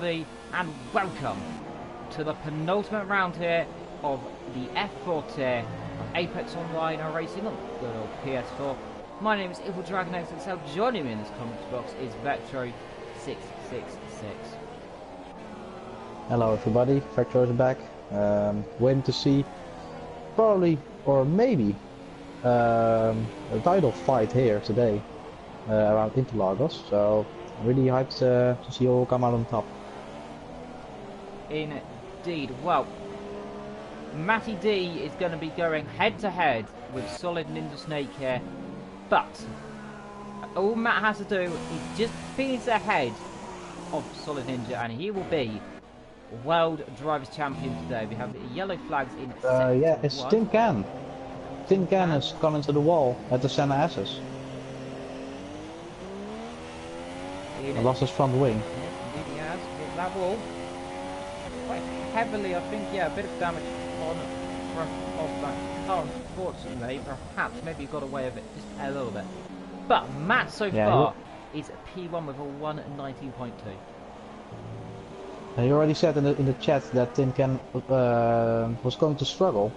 everybody, and welcome to the penultimate round here of the F4 tier of Apex Online Racing on good old PS4. My name is Evil Dragon XXL. Joining me in this comments box is Vectro666. Hello everybody, Vectro is back. Waiting to see probably or maybe a title fight here today around Interlagos. So really hyped to see who will come out on top. Indeed. Well, Matty D is going to be going head to head with Solid Ninja Snake here, but all Matt has to do is just finish ahead of Solid Ninja and he will be World Drivers Champion today. We have yellow flags in yeah, it's Tin Can. Tin Can has gone into the wall at the center S's. He lost his front wing. Indeed he has. Hit that wall quite heavily, I think. Yeah, a bit of damage on of that car, unfortunately. Perhaps maybe he got away with it just a little bit. But Matt so far is P1 with a 119.2. He already said in the chat that Tin Can was going to struggle.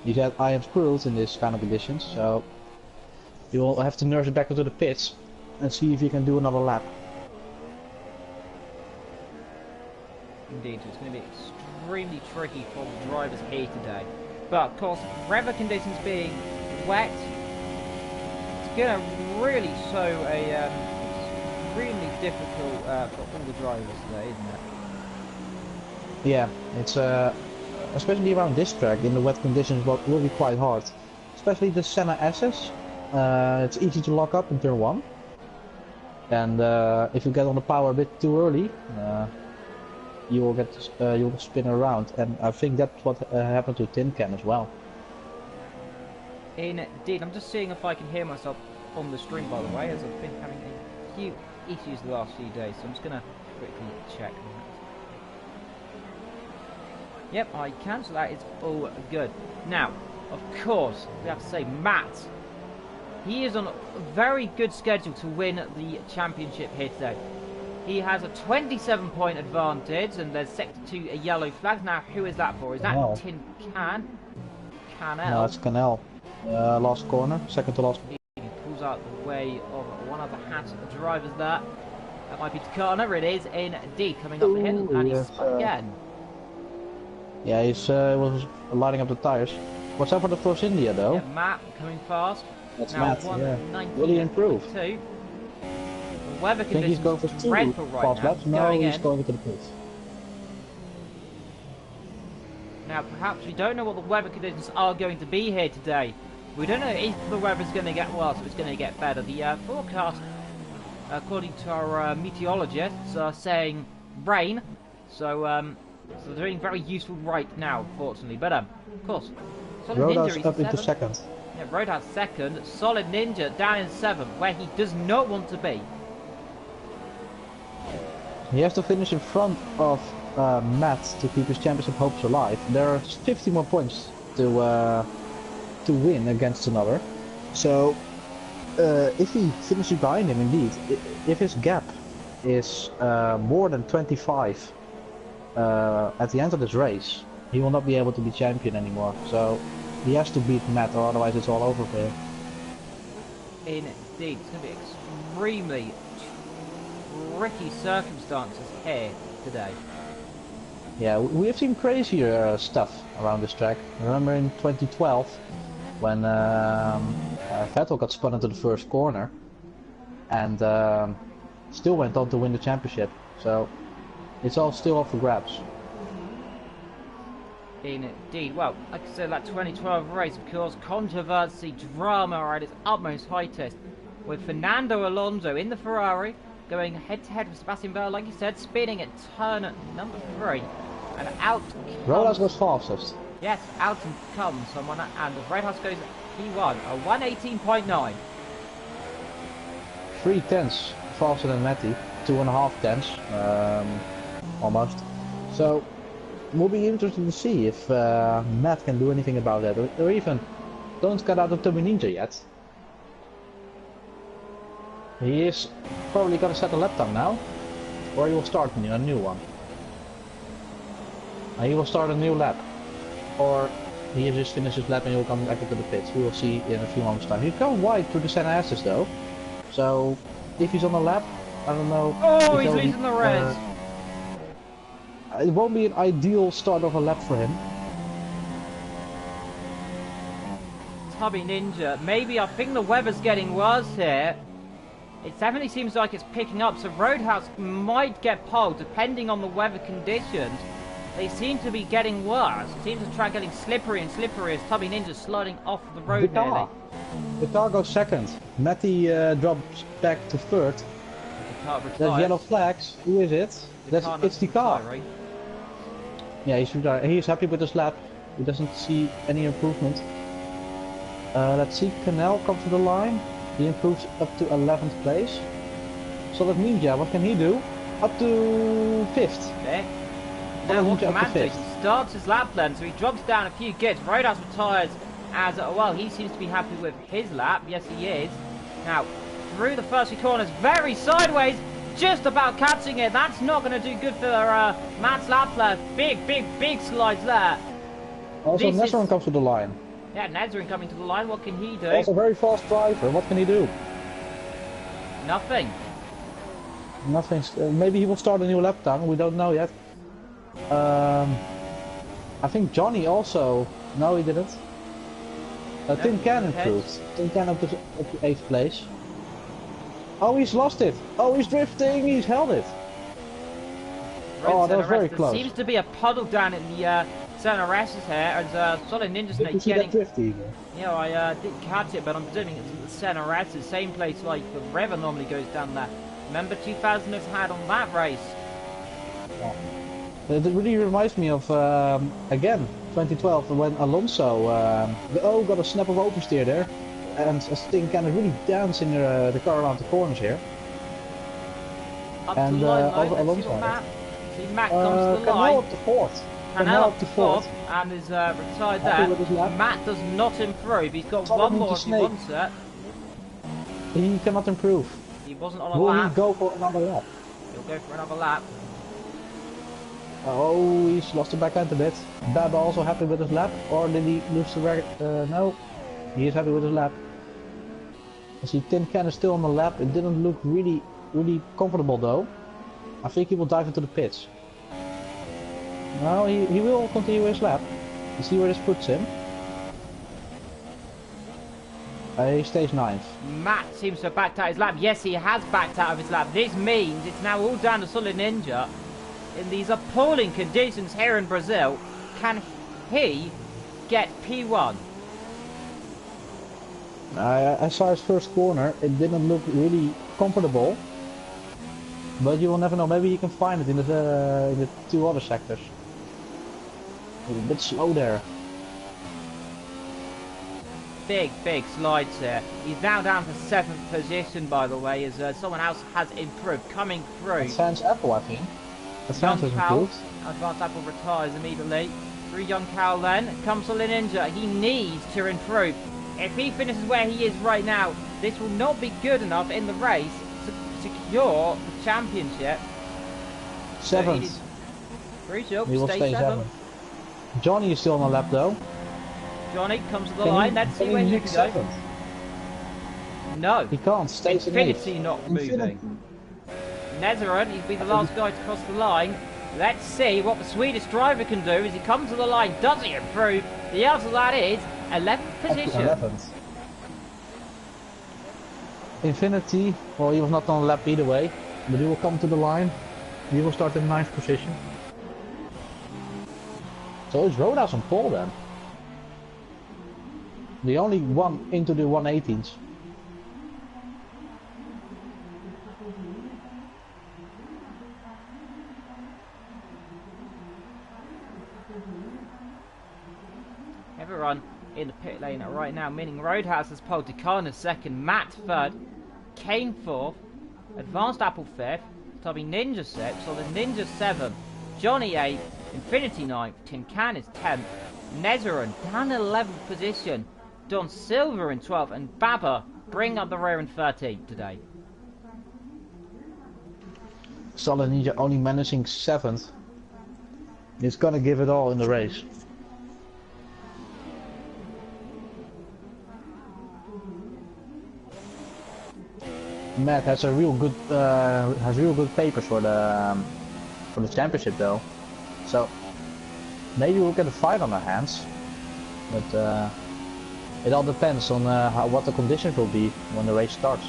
He said, I am screwed in this kind of conditions, so you will have to nurse it back into the pits and see if you can do another lap. Indeed, it's going to be extremely tricky for the drivers here today. But of course, weather conditions being wet, it's going to really show a extremely difficult for all the drivers today, isn't it? Yeah, it's especially around this track in the wet conditions will be quite hard. Especially the Senna S's. It's easy to lock up in turn 1. And if you get on the power a bit too early, you will you'll spin around. And I think that's what happened to Tin Can as well. Indeed, I'm just seeing if I can hear myself on the stream, by the way, as I've been having a few issues the last few days. So I'm just going to quickly check. Yep, I can, so that is all good. Now, of course, we have to say, Matt, he is on a very good schedule to win the championship here today. He has a 27-point advantage, and there's sector 2 a yellow flag. Now, who is that for? Is that Tin Can? Canel? No, it's Canel. Last corner, second to last. He pulls out the way of one of the hat drivers there. That might be Takana. It is indeed coming up the hill, and he's spun again. Yeah, he's was lighting up the tires. Watch out for the Force India though. Yeah, Matt coming fast. That's now Matt, yeah. Really improved. The weather I think he's going for 2 fast laps. No, he's going into the pits. Now, perhaps we don't know what the weather conditions are going to be here today. We don't know if the weather's going to get worse or it's going to get better. The forecast, according to our meteorologists, are saying rain. So, so they're doing very useful right now, fortunately. But, of course, Solid Ninja up into second. Yeah, Roadhouse second. Solid Ninja down in 7th, where he does not want to be. He has to finish in front of Matt to keep his championship hopes alive. There are 50 more points to win against another. So, if he finishes behind him, indeed, if his gap is more than 25 at the end of this race, he will not be able to be champion anymore. So he has to beat Matt, or otherwise it's all over for him. Indeed, it's going to be extremely tricky circumstances here today. Yeah, we have seen crazier stuff around this track. Remember in 2012 when Vettel got spun into the first corner and still went on to win the championship. So it's all still up for grabs. Indeed. Well, like I said, that 2012 race, of course, controversy, drama are at its utmost heightest, with Fernando Alonso in the Ferrari going head-to-head with Sebastian Vettel, like you said, spinning at turn number 3, and out Rodas was fastest. Yes, out comes someone, and the Red House goes P1, a 118.9. 3 tenths faster than Matty, 2.5 tenths, almost. So, will be interesting to see if Matt can do anything about that, or even don't get out of Turbo Ninja yet. He is probably gonna set a lap time now, or he will start a new one. He will start a new lap. Or he just finishes lap and he'll come back into the pits. We will see in a few moments time. He's going wide through the San Asses though. So if he's on a lap, I don't know. Oh, he's losing the res. It won't be an ideal start of a lap for him. Tubby Ninja. Maybe I think the weather's getting worse here. It definitely seems like it's picking up, so Roadhouse might get pole depending on the weather conditions. They seem to be getting worse. It seems the track getting slippery and slippery as Tubby Ninja's sliding off the road nearly. The car goes second. Matty drops back to third. The car retires. There's yellow flags. Who is it? It's the car. Retiring. Yeah, he's happy with his lap. He doesn't see any improvement. Let's see, Canal comes to the line. He improves up to 11th place. So that means, yeah, what can he do? Up to 5th. There. Now what can Matt do? He starts his lap then, so he drops down a few gets. Roadhouse retires as well. He seems to be happy with his lap. Yes, he is. Now, through the first few corners, very sideways, just about catching it. That's not going to do good for Matt's lap left. Big slides there. Also, Nesron comes to the line. Yeah, Nezrin coming to the line. What can he do? Also, very fast driver. What can he do? Nothing. Nothing. Maybe he will start a new lap time. We don't know yet. I think Johnny also. No, he didn't. Tin Can improved. Tin Can up to 8th place. Oh, he's lost it. Oh, he's drifting. He's held it. Oh, that was very close. There seems to be a puddle down in the center S's here, and Solid Ninja Snake getting. Drifty? Yeah, I didn't catch it, but I'm assuming it's the center S's, same place like the Rever normally goes down there. Remember 2000 has had on that race. Yeah. It really reminds me of again 2012 when Alonso got a snap of oversteer there, and Tin Can is really dancing the car around the corners here. Up and to the line, though. Alonso. See Matt comes to the line. Up to fourth. Canal up to fourth and is retired there. Matt does not improve. He's got one more if he wants it. He cannot improve. He wasn't on a lap. lap. Will he go for another lap? He'll go for another lap. Oh, he's lost the back end a bit. Baba also happy with his lap, or did he lose the back? No, he is happy with his lap. I see Tin Can is still on the lap. It didn't look really comfortable though. I think he will dive into the pits. No, he will continue his lap. You see where this puts him? He stays 9th. Matt seems to have backed out his lap. Yes, he has backed out of his lap. This means it's now all down to Solid Ninja. In these appalling conditions here in Brazil, can he get P1? I saw his first corner. It didn't look really comfortable. But you will never know. Maybe you can find it in the 2 other sectors. A bit slow there. Big slides here. He's now down to 7th position, by the way, as someone else has improved coming through. Advanced Apple, I think. Advanced has improved. Advanced Apple retires immediately. Through Young Cal then comes Solid Ninja. He needs to improve. If he finishes where he is right now, this will not be good enough in the race to secure the championship. 7th. So crucial. He will stay 7th. Johnny is still on the lap though. Johnny comes to the line. Let's see where he can go. No. He can't. Stays in 8th. Infinity not moving. Nezerin, he'd be the last guy to cross the line. Let's see what the Swedish driver can do as he comes to the line. Does he improve? The answer to that is 11th position. 11th. Infinity, well, he was not on the lap either way, but he will come to the line. He will start in 9th position. So it's Roadhouse on pole then. The only one into the 118s. Everyone in the pit lane right now, meaning Roadhouse has pole, Decana 2nd, Matt 3rd, Kane 4th, Advanced Apple 5th, Tubby Ninja 6th, so the Ninja 7th, Johnny 8th, Infinity 9th, Tin Can is 10th, Nezerin down in 11th position, Don Silver in 12th, and Baba bring up the rear in 13th today. Solid Ninja only managing 7th. He's gonna give it all in the race. Matt has a real good papers for the championship though, so maybe we'll get a fight on our hands. But it all depends on what the conditions will be when the race starts.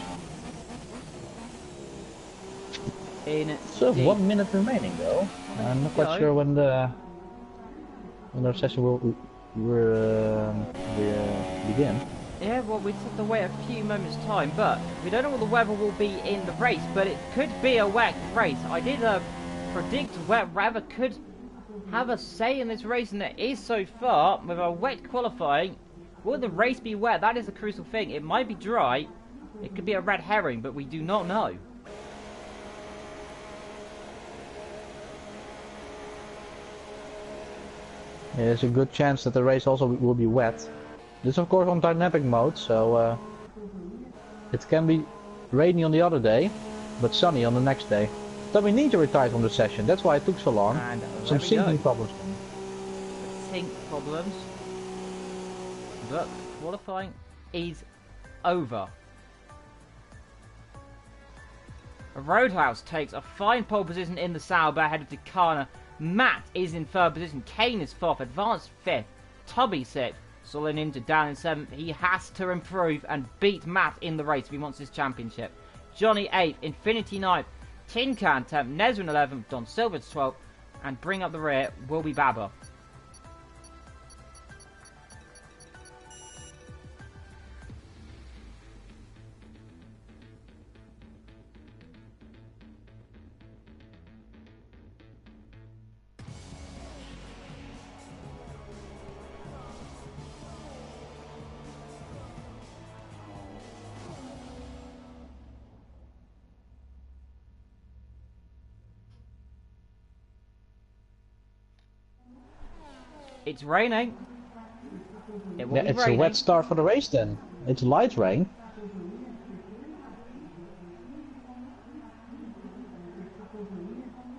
So 1 minute remaining though. I'm not quite sure when the session will begin. Yeah, well, we just have to wait a few moments' time, but we don't know what the weather will be in the race, but it could be a wet race. I did predict wet weather could have a say in this race, and it is so far. With a wet qualifying, will the race be wet? That is a crucial thing. It might be dry, it could be a red herring, but we do not know. Yeah, there's a good chance that the race also will be wet. This is of course on dynamic mode, so it can be rainy on the other day, but sunny on the next day. Tommy Ninja retired from the session, that's why it took so long. And some syncing problems. Sync problems. But qualifying is over. Roadhouse takes a fine pole position in the Sauber ahead of Decana. Matt is in third position, Kane is fourth, Advanced fifth, Tubby sixth, Solid Ninja down in seventh. He has to improve and beat Matt in the race if he wants his championship. Johnny 8th, Infinity 9th, Tin Can 10th, Nezrin 11th, Don Silver's 12th, and bring up the rear will be Baba. It's raining. It will be it's raining. A wet start for the race then. It's light rain.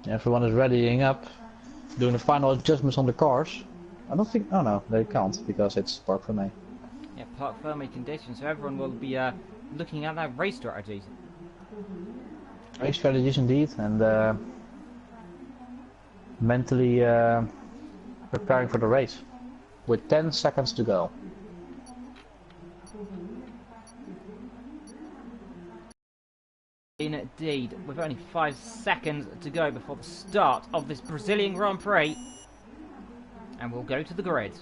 Everyone is readying up, doing the final adjustments on the cars. I don't think, oh no, they can't because it's park for me. Yeah, park firmly conditions, so everyone will be looking at their race strategies. Race strategies indeed, and mentally preparing for the race with 10 seconds to go. Indeed, with only 5 seconds to go before the start of this Brazilian Grand Prix, and we'll go to the grid.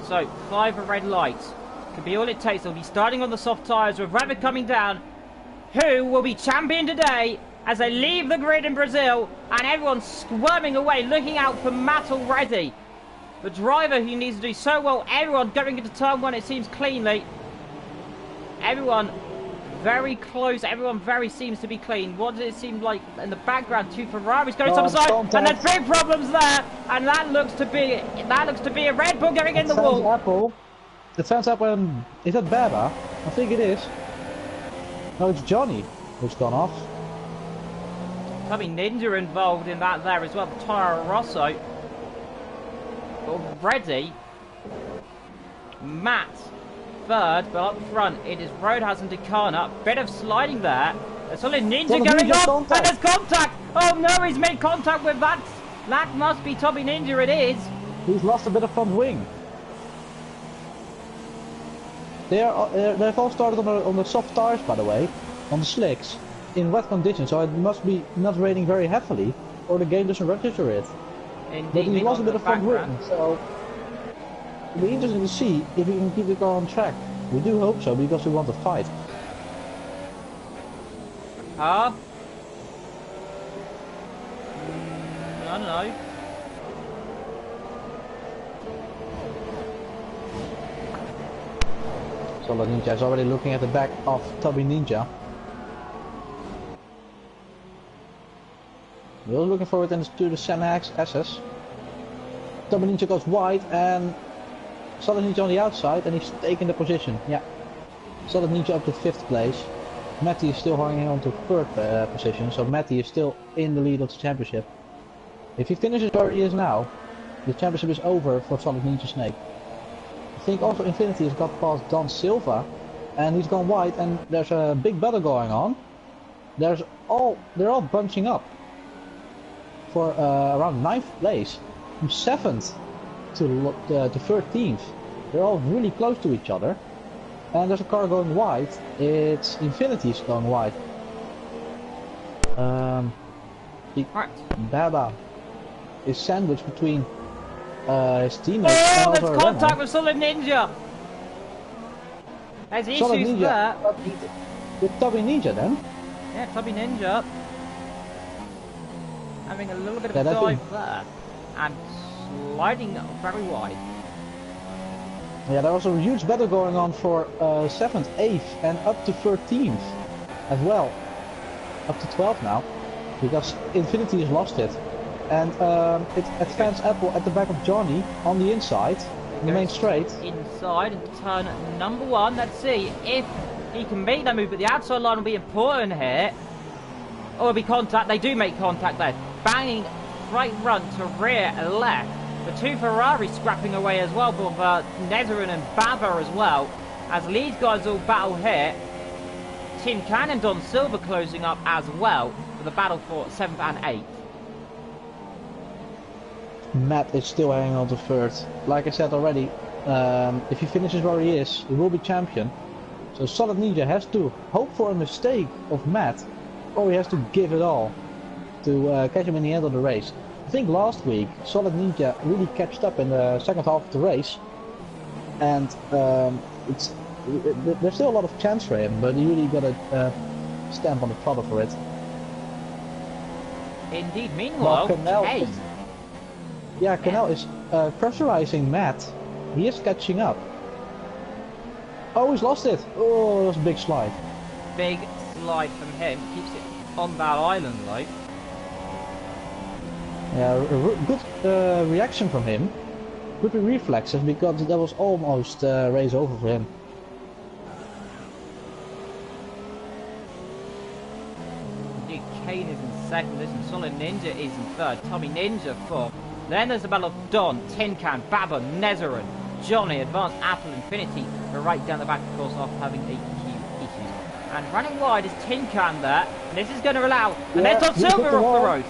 So 5 red lights could be all it takes. They'll be starting on the soft tyres with weather coming down. Who will be champion today as they leave the grid in Brazil, and everyone's squirming away, looking out for Matt already. The driver who needs to do so well, everyone going into turn 1, it seems cleanly. Everyone very close, everyone very seems to be clean. What does it seem like in the background? 2 Ferraris going to the side, and there's big problems there, and that looks to be a Red Bull going in the wall. Apple. It sounds like is that Baba? I think it is. No, it's Johnny who's gone off. Tommy Ninja involved in that there as well. Toro Rosso already. Matt third, but up front it is Roadhouse and Decana. Bit of sliding there. There's only Ninja going off, and there's contact. Oh no, he's made contact with that. That must be Tommy Ninja. It is. He's lost a bit of front wing. They've all started on the soft tires, by the way, on the slicks, in wet conditions, so it must be not raining very heavily, or the game doesn't register it. Indeed, but he lost a bit of front wing, so it'll be interesting to see if he can keep the car on track. We do hope so, because we want to fight. I don't know. Solid Ninja is already looking at the back of Tubby Ninja. We're looking forward to the Semi-X SS. Tubby Ninja goes wide and Solid Ninja on the outside, and he's taking the position. Yeah. Solid Ninja up to 5th place. Matty is still hanging on to 3rd position, so Matty is still in the lead of the championship. If he finishes where he is now, the championship is over for Solid Ninja Snake. I think also Infinity has got past Don Silva, and he's gone wide, and there's a big battle going on. They're all bunching up for around 9th place, from 7th to 13th. They're all really close to each other, and there's a car going wide. It's Infinity's going wide. Baba is sandwiched between his teammates. Oh, and there's also contact with Solid Ninja! There's Solid issues Ninja there. with Tubby Ninja then? Yeah, Tubby Ninja. Having a little bit of Yeah, a that's dive there. And sliding very wide. Yeah, there was a huge battle going on for 7th, 8th and up to 13th as well. Up to 12th now, because Infinity has lost it. And it advanced Apple at the back of Johnny on the inside, in the main straight. Inside and turn number 1. Let's see if he can make that move, but the outside line will be important here. Or it'll be contact. They do make contact there. Banging right front to rear left. The two Ferraris scrapping away as well, both Nezerin and Baba as well. As these guys all battle here. Tin Can and Don Silva closing up as well for the battle for 7th and 8th. Matt is still hanging on to 3rd. Like I said already, if he finishes where he is, he will be champion. So Solid Ninja has to hope for a mistake of Matt, or he has to give it all to catch him in the end of the race. I think last week Solid Ninja really catched up in the second half of the race, and there's still a lot of chance for him, but you really got to stamp on the throttle for it. Indeed. Meanwhile, Kay. Yeah, Canal is pressurizing Matt. He is catching up. Oh, he's lost it. Oh, that was a big slide. Big slide from him. Keeps it on that island, like. Yeah, good reaction from him. Good reflexes, because that was almost race over for him. Indeed, Kane is in 2nd position. Solid Ninja is in 3rd. Tommy Ninja 4th. Then there's the battle of Don, Tin Can, Baba, Nezerin, Johnny, Advanced Apple, Infinity. They're right down the back, of course, after having a few issues. And running wide is Tin Can there. And this is going to allow. And there's Don Silva off the road.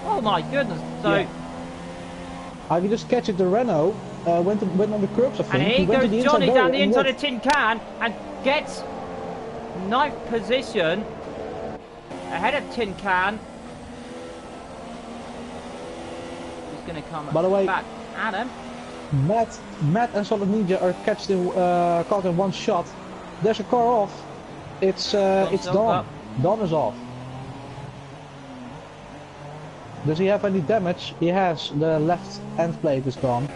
Oh my goodness. So. Yeah. I can just catch it. The Renault went on the curbs, I think. And here he went goes to the Johnny down the inside what? of Tin Can and gets 9th position. Ahead of Tin Can. He's going to come By the way, back at him. Matt and Solid Ninja are caught in one shot. There's a car off. It's Don. Don is off. Does he have any damage? He has. The left end plate is gone.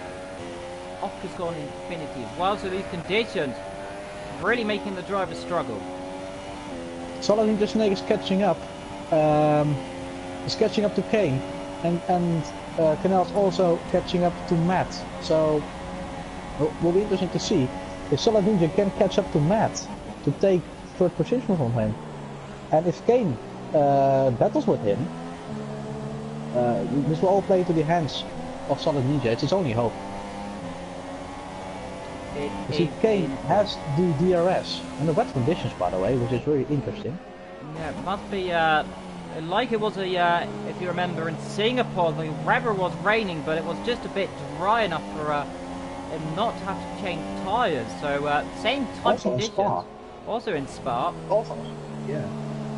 Off has gone Infinity as well, so these conditions really making the driver struggle. Solid Ninja Snake is catching up. Is catching up to Kane, and Canal's also catching up to Matt. So will be interesting to see if Solid Ninja can catch up to Matt to take 3rd position from him, and if Kane battles with him. This will all play into the hands of Solid Ninja. It's his only hope. You see, Kane has the DRS and the wet conditions, by the way, which is really interesting. Yeah, it must be like it was if you remember in Singapore, the weather was raining, but it was just a bit dry enough for him not to have to change tyres. So same type of conditions. Also in Spa. Also, yeah.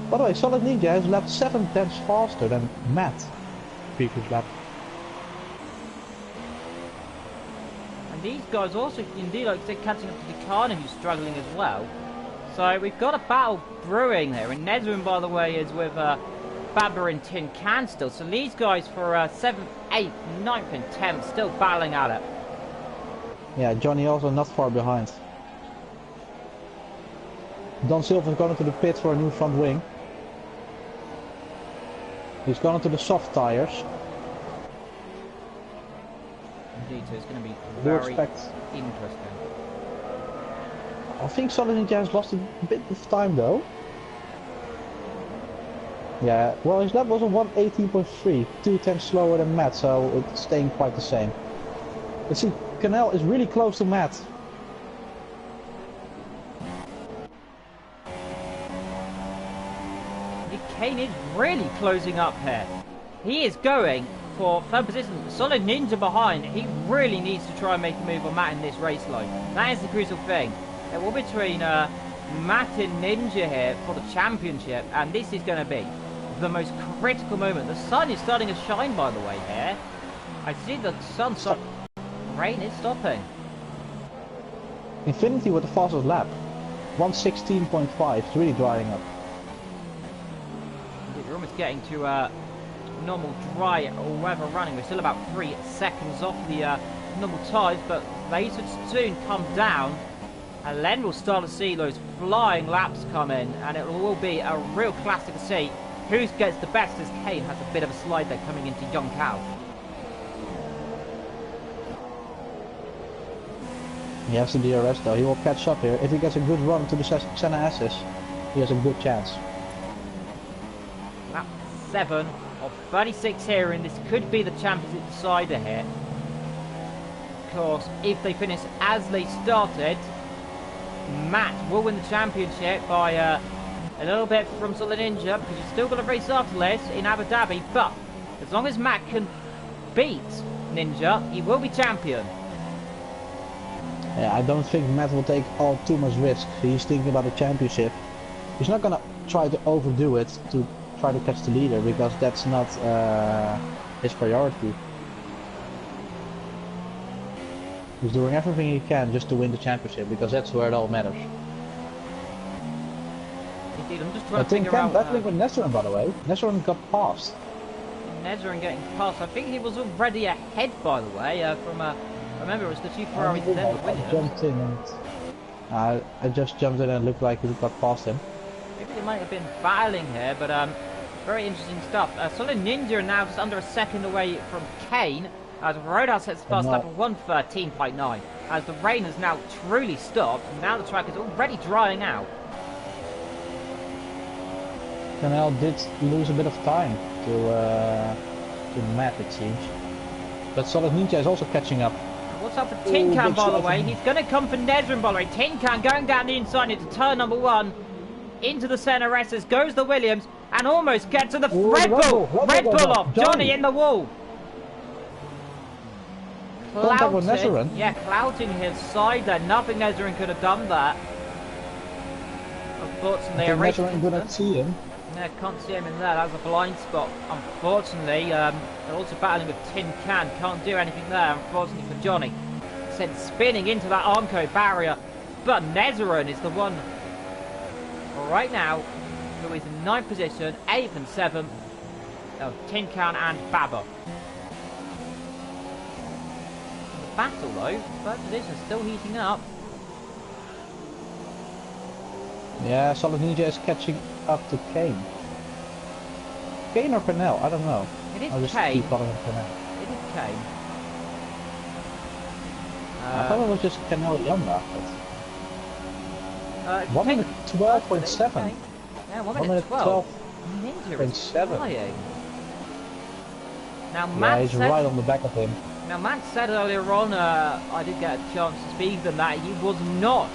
By the way, Solid Ninja has left 7 tenths faster than Matt. Previous lap. And these guys also, indeed, like I said, catching up to Ducano, who's struggling as well. So we've got a battle brewing there. And Nezerin, by the way, is with Baba and Tin Can still. So these guys for 7th, 8th, 9th and 10th still battling at it. Yeah, Johnny also not far behind. Don Silva's gone into the pit for a new front wing. He's gone into the soft tires. Indeed, so it's going to be very interesting. I think Solid Ninja has lost a bit of time though. Yeah, well, his lap was a 118.3, 2 tenths slower than Matt, so it's staying quite the same. Let's see, Canal is really close to Matt. Kane is really closing up here. He is going for third position. Solid Ninja behind. He really needs to try and make a move on Matt in this race line. That is the crucial thing. It will be between Matt and Ninja here for the championship, and this is going to be the most critical moment. The sun is starting to shine, by the way, here. I see the sun start. Rain is stopping. Infinity with the fastest lap. 116.5, it's really drying up. We're almost getting to normal dry weather running. We're still about 3 seconds off the normal tides, but they should soon come down. And then we'll start to see those flying laps come in, and it will be a real classic to see who gets the best, as Kane has a bit of a slide there coming into Young Cow. He has the DRS though, he will catch up here. If he gets a good run to the center S's, he has a good chance. Lap 7 of 36 here, and this could be the championship decider here. Of course, if they finish as they started, Matt will win the championship by a little bit from Solid Ninja, because he's still got a race after this in Abu Dhabi. But as long as Matt can beat Ninja, he will be champion. Yeah, I don't think Matt will take too much risk. He's thinking about the championship. He's not gonna try to overdo it to try to catch the leader, because that's not his priority. He's doing everything he can just to win the championship, because that's where it all matters. Indeed, I'm just trying to figure out... battling with Nesrin, by the way. Nesrin got passed. Nesrin getting past. I think he was already ahead, by the way, from remember, it was the two Ferraris and then the Williams. I jumped in and I just jumped in and it looked like we got past him. Maybe they might have been battling here, but very interesting stuff. Solid Ninja now just under a second away from Kane, as Roadhouse sets the fast lap of 1:13.9. As the rain has now truly stopped, and now the track is already drying out. Canal did lose a bit of time to Matt, it seems. But Solid Ninja is also catching up. What's up for Tin Can, by the way? He's going to come for Nesrin, by the way. Tin Can going down the inside into turn number 1. Into the center S's goes the Williams, and almost gets to the Red Bull. Red Bull off. Johnny in the wall. Clouting, yeah, clouting his side there. Nothing Nesrin could have done that. Unfortunately, Nesrin couldn't see him. Yeah, can't see him in there. That's a blind spot. Unfortunately, they're also battling with Tin Can. Can't do anything there, unfortunately for Johnny. Sent spinning into that Armco barrier. But Nesrin is the one right now who is in 9th position, 8th and 7th of Tin Can and Baba. The battle though, 3rd position still heating up. Yeah, Solid Ninja is catching up to Kane. Kane or Pernell? I don't know. It is I'll just Kane. keep calling him Pernell. It is Kane. I thought it was just Pernell Yamba. 1 minute 12.7. Yeah, 1 minute 12. Ninja is flying. Now Matt he's right on the back of him. Now Matt said earlier on, I did get a chance to speak to them, that he was not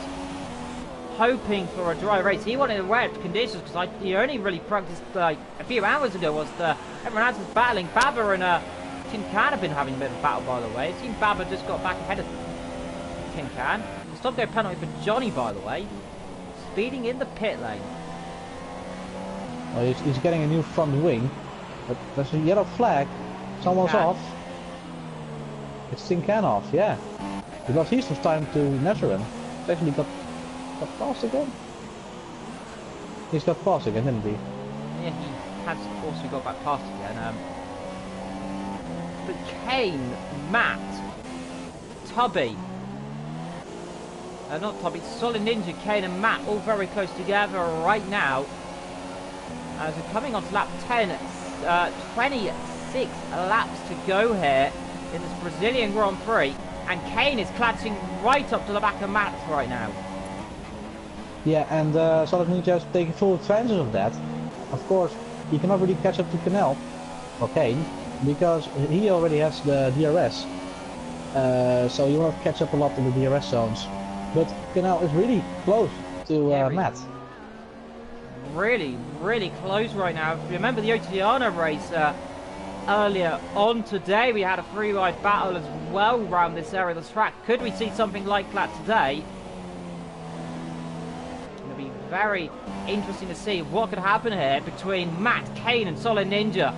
hoping for a dry race. He wanted wet conditions, because he only really practiced like a few hours ago. Everyone else was battling. Baba and Tin Can have been having a bit of a battle, by the way. It seems Baba just got back ahead of Tin Can. Stop go penalty for Johnny, by the way. Speeding in the pit lane. Well, he's getting a new front wing, but there's a yellow flag. Someone's off. It's Tin Can off, yeah. Because he lost time to Nesrin. Actually got past again? He's got past again, didn't he? Yeah, he has also got back past again. But Kane, Matt, Tubby, not Tubby, Solid Ninja, Kane and Matt all very close together right now. As we're coming on to lap 10, 26 laps to go here in this Brazilian Grand Prix. And Kane is clutching right up to the back of Matt right now. Yeah, and Solid Ninja is taking full advantage of that. Of course, he cannot really catch up to Canal, or Kane, because he already has the DRS. So he will not catch up a lot in the DRS zones. But Canal is really close to Matt. Really, really close right now. Remember the Otiana race earlier on today? We had a free-ride battle as well around this area of the track. Could we see something like that today? It'll be very interesting to see what could happen here between Matt, Kane and Solid Ninja.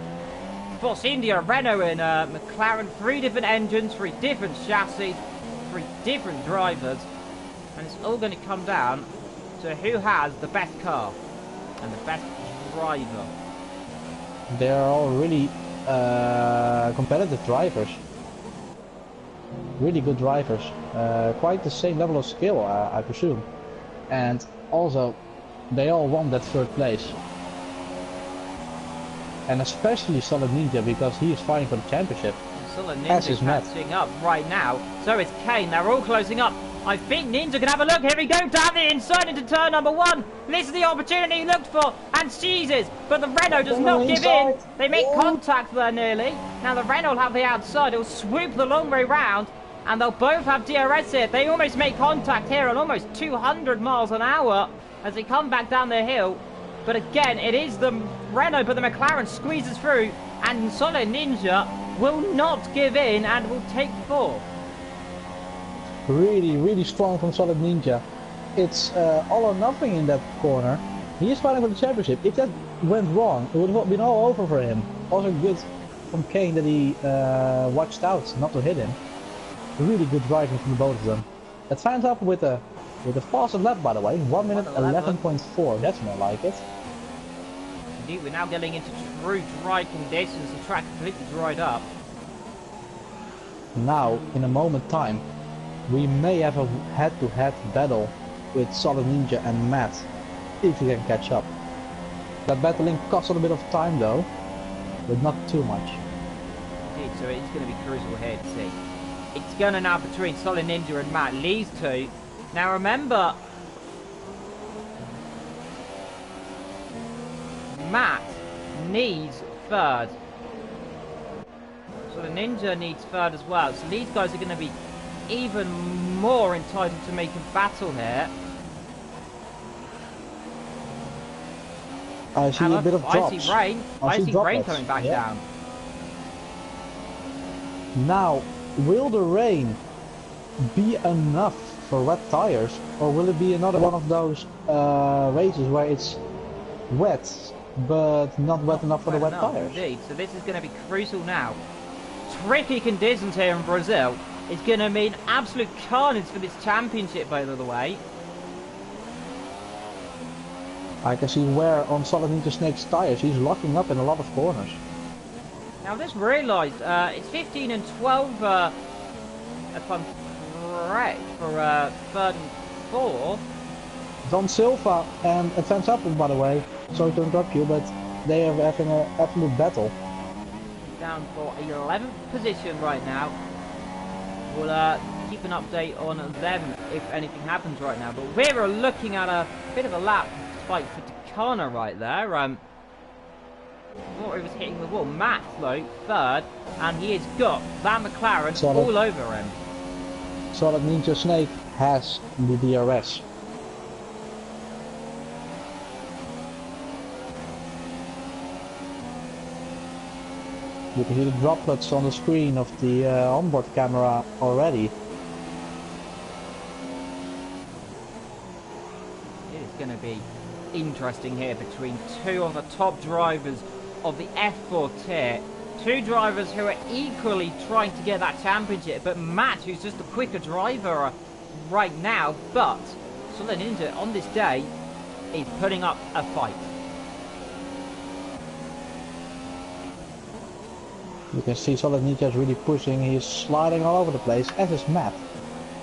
Force India, Renault and McLaren, 3 different engines, 3 different chassis, 3 different drivers. And it's all going to come down to who has the best car and the best driver. They're all really competitive drivers. Really good drivers. Quite the same level of skill, I presume. And also, they all won that 3rd place. And especially Solid Ninja, because he is fighting for the championship. Solid Ninja catching up right now. So is Kane. They're all closing up. I think Ninja can have a look. Here we go down the inside into turn number 1. This is the opportunity he looked for and seizes. But the Renault does not give in. They make contact there nearly. Now the Renault have the outside. It'll swoop the long way round. And they'll both have DRS here. They almost make contact here at almost 200 miles an hour as they come back down the hill. But again, it is the Renault, but the McLaren squeezes through. And Solid Ninja will not give in and will take 4th. Really, really strong from Solid Ninja. It's all or nothing in that corner. He is fighting for the championship. If that went wrong, it would have been all over for him. Also good from Kane that he watched out not to hit him. Really good driving from the both of them. It fans up with a fastest lap, by the way. 1 minute 11.4. That's more like it. Indeed, we're now getting into true dry conditions. The track completely dried up. Now, in a moment time, we may have a head-to-head battle with Solid Ninja and Matt, if he can catch up. That battling costs a little bit of time though, but not too much. Indeed, so it's going to be crucial here to see. It's going to now between Solid Ninja and Matt, these two. Now remember, Matt needs 3rd. Solid Ninja needs 3rd as well, so these guys are going to be even more entitled to make a battle here. I see a bit of drops. I see rain. I see rain coming back down. Now, will the rain be enough for wet tires, or will it be another one of those races where it's wet but not wet enough for the wet tires? Indeed. So this is going to be crucial now. Tricky conditions here in Brazil. It's going to mean absolute carnage for this championship, by the way. I can see where on Solid Ninja Snake's tires he's locking up in a lot of corners. Now, I've just realised it's 15 and 12, if I'm correct, for 3rd and 4th. Don Silva and Advance Up, by the way, sorry to interrupt you, but they are having an absolute battle. Down for 11th position right now. We'll keep an update on them if anything happens right now. But we're looking at a bit of a lap fight for Takana right there. Thought he was hitting the wall. Matt, though, 3rd, and he has got that McLaren all over him. Solid Ninja Snake has the DRS. You can see the droplets on the screen of the onboard camera already. It is going to be interesting here between 2 of the top drivers of the F4 tier. 2 drivers who are equally trying to get that championship, but Matt, who's just a quicker driver right now, but Solid Ninja on this day is putting up a fight. You can see Solid Ninja is really pushing, he's sliding all over the place, as is Matt.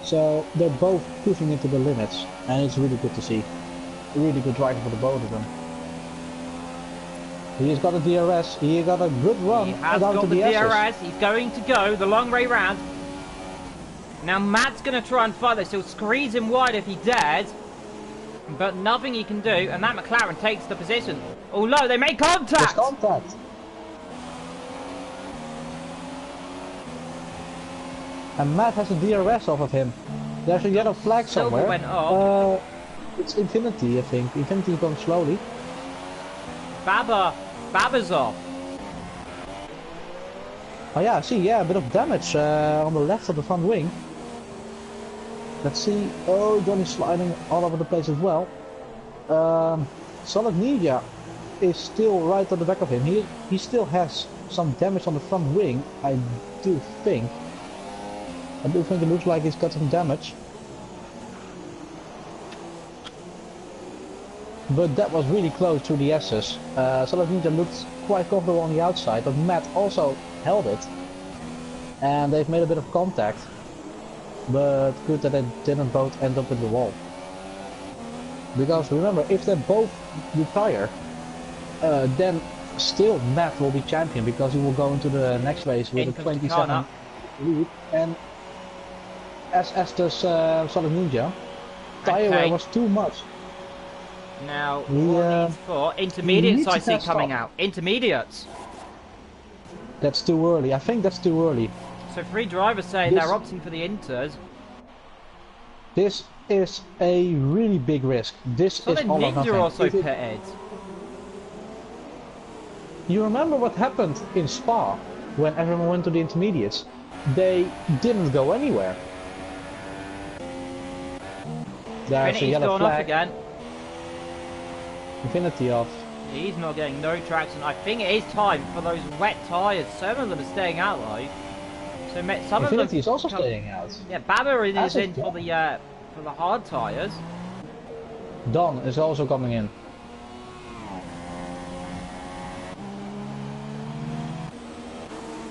So they're both pushing into the limits, and it's really good to see. Really good driving for the both of them. He's got a DRS, he got a good run. He has got the DRS, he's going to go the long way round. Now Matt's going to try and fight this, he'll squeeze him wide if he dares. But nothing he can do, and that McLaren takes the position. Oh no, they make There's contact! contact. And Matt has a DRS off of him. There's a yellow flag Silver somewhere. went off. It's Infinity, I think. Infinity's going slowly. Baba's off. Oh yeah, I see, yeah, a bit of damage on the left of the front wing. Let's see. Oh, Johnny's sliding all over the place as well. Solid Ninja is still right at the back of him. He still has some damage on the front wing, I do think. I do think it looks like he's got some damage. But that was really close to the S's. Solid Ninja looked quite comfortable on the outside, but Matt also held it. And they've made a bit of contact. But good that they didn't both end up in the wall. Because remember, if they both retire, then still Matt will be champion because he will go into the next race with a 27 lead. And as does Solid Ninja, tire wear was too much. Now, needs for intermediates I see coming out. Intermediates. That's too early. I think that's too early. So 3 drivers say they're opting for the inters. This is a really big risk. This is all or nothing. Also pitted. You remember what happened in Spa when everyone went to the intermediates? They didn't go anywhere. There's a yellow flag. Off again. Infinity off. He's not getting no traction. I think it is time for those wet tyres. Some of them are staying out though. So some Infinity of them is also staying out. Yeah, Baba is in for the hard tyres. Don is also coming in.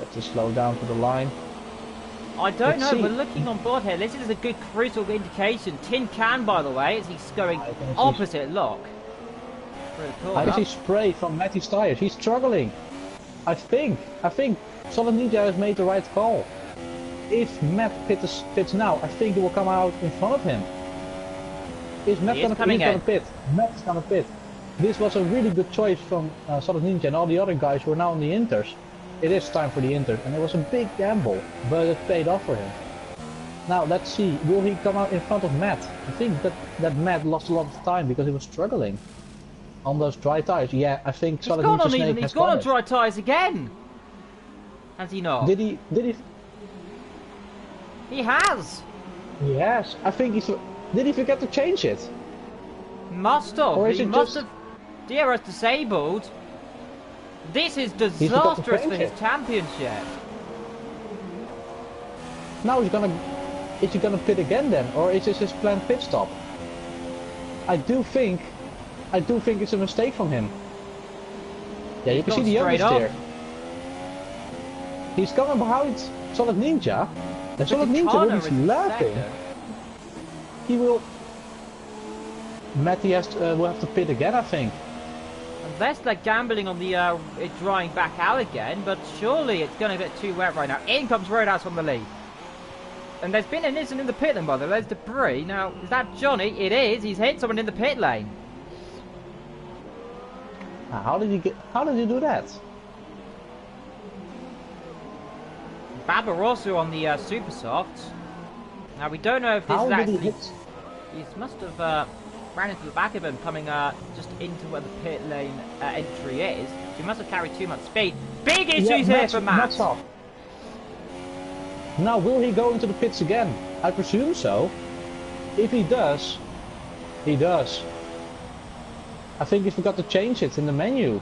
Let's just slow down to the line. I don't know, we're looking on board here. This is a good crucial indication. Tin Can, by the way, as he's going opposite lock. I can see spray from Matty's tires. He's struggling. I think Solid Ninja has made the right call. If Matt pits now, I think he will come out in front of him. Is Matt gonna pit? Matt's gonna pit. This was a really good choice from Solid Ninja, and all the other guys who are now on the inters. It is time for the inters, and it was a big gamble, but it paid off for him. Now let's see, will he come out in front of Matt? I think that Matt lost a lot of time because he was struggling on those dry tires. Yeah, I think Solid Ninja Snake has gone on dry tires again. Has he not? Did he? He has. He has. I think he's. Did he forget to change it? Must have. Or is he it must just... have. DRS disabled. This is disastrous for his championship. Now is he gonna pit again then, or is this his planned pit stop? I do think it's a mistake from him. Yeah, you can see the youngest here. He's coming behind Solid Ninja, and Solid Ninja will be laughing. He will. Matty will have to pit again, I think. Unless they're gambling on the it drying back out again, but surely it's going to get too wet right now. In comes Roadhouse from the lead. And there's been an incident in the pit lane, by the way. There's debris. Now, is that Johnny? It is. He's hit someone in the pit lane. How did you do that? Baba also on the super softs. Now we don't know if this is actually. He must have ran into the back of him, coming just into where the pit lane entry is. He must have carried too much speed. Big issues here for Matt. Now will he go into the pits again? I presume so. If he does, he does. I think he forgot to change it in the menu,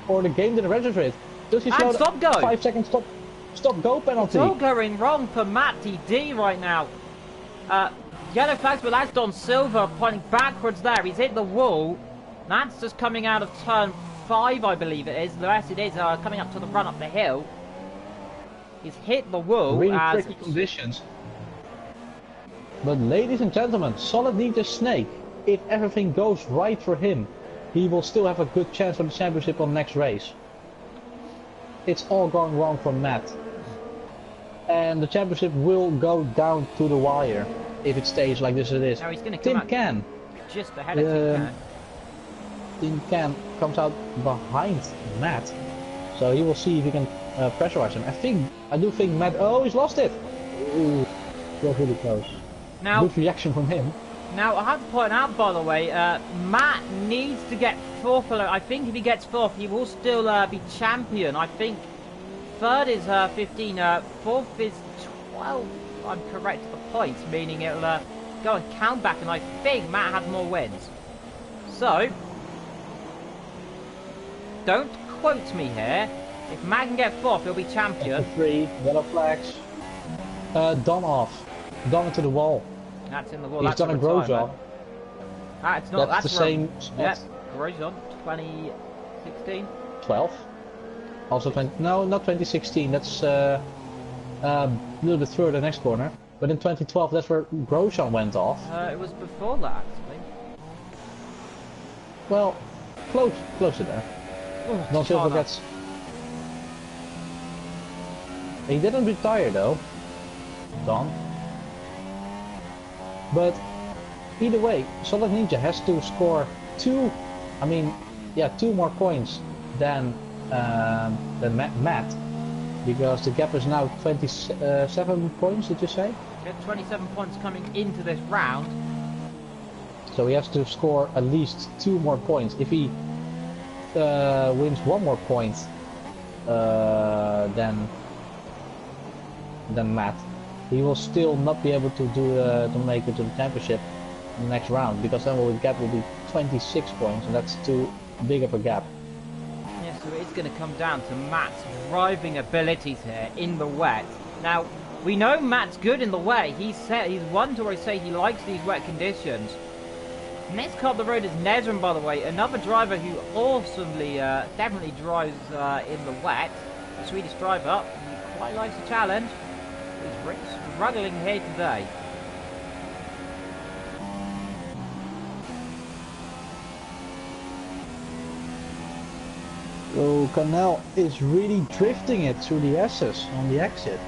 or the game didn't register it. Does he slow stop go? 5 seconds stop go penalty. It's all going wrong for Matt DD right now. Yellow flags, but that's Don Silva pointing backwards there. He's hit the wall. That's just coming out of turn 5, I believe it is. The rest it is coming up to the run up the hill. He's hit the wall. Really tricky conditions. But ladies and gentlemen, Solid Ninja Snake, if everything goes right for him, he will still have a good chance for the championship on next race. It's all going wrong for Matt. And the championship will go down to the wire if it stays like this it is. Now he's going to come Tin Can. just ahead of Team Can. Team Can comes out behind Matt, so he will see if he can pressurize him. I do think Matt. Oh, he's lost it. Ooh, got really close. Now, good reaction from him. Now, I have to point out, by the way, Matt needs to get 4th. I think if he gets 4th, he will still be champion. I think 3rd is 15, 4th is 12. I'm correct at the points, meaning it'll go and count back, and I think Matt has more wins. So, don't quote me here. If Matt can get 4th, he'll be champion. 3, yellow flags. Don off. Don into the wall. That's in the wall. He's that's done a Grosjean. It's not. That's the same spot. Yep, Grosjean, 2016. 12. Also 20. No, not 2016. That's a little bit further next corner. But in 2012, that's where Grosjean went off. It was before that, actually. Well, closer there. Oh, Don Silva gets. He didn't retire though, Don. But either way, Solid Ninja has to score 2 more points than Matt, because the gap is now 27 points. Did you say? Yeah, 27 points coming into this round. So he has to score at least 2 more points. If he wins 1 more point than Matt, he will still not be able to do to make it to the championship in the next round, because then the gap will be 26 points, and that's too big of a gap. Yeah, so it's going to come down to Matt's driving abilities here in the wet. Now, we know Matt's good in the wet. He's one to always say he likes these wet conditions. Next car up the road is Nezran, by the way, another driver who awesomely, definitely drives in the wet. A Swedish driver, he quite likes the challenge. He's really struggling here today. So Canal is really drifting it through the S's on the exit.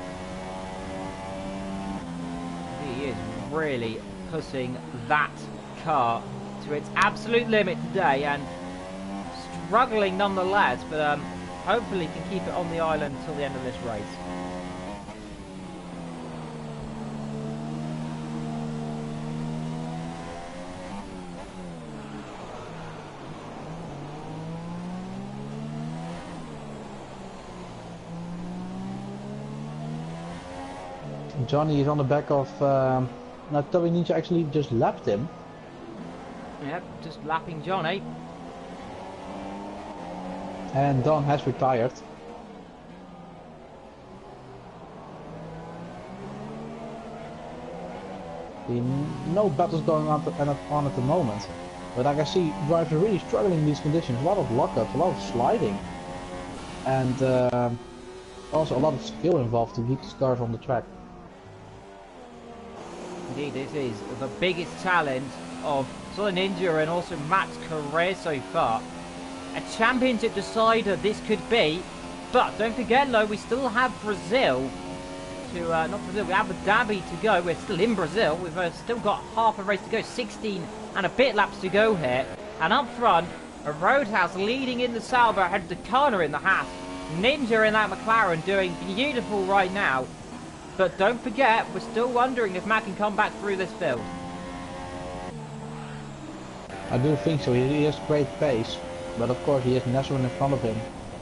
He is really pushing that car to its absolute limit today, and struggling nonetheless, but hopefully can keep it on the island until the end of this race. Johnny is on the back of now Toby Ninja actually just lapped him. Yep, just lapping Johnny. And Don has retired. No battles going on at the moment, but I can see drivers are really struggling in these conditions. A lot of lockups, a lot of sliding, and also a lot of skill involved to keep the cars on the track. Indeed, this is the biggest challenge of Solid Ninja and also Matt's career so far. A championship decider this could be, but don't forget though, we still have Brazil to, not Brazil, we have Abu Dhabi to go. We're still in Brazil, we've still got half a race to go, 16 and a bit laps to go here. And up front, a Roadhouse leading in the Sauber ahead of Decana in the Haas. Ninja in that McLaren doing beautiful right now. But don't forget, we're still wondering if Matt can come back through this field. I do think so. He has great pace, but of course he has Nezran in front of him,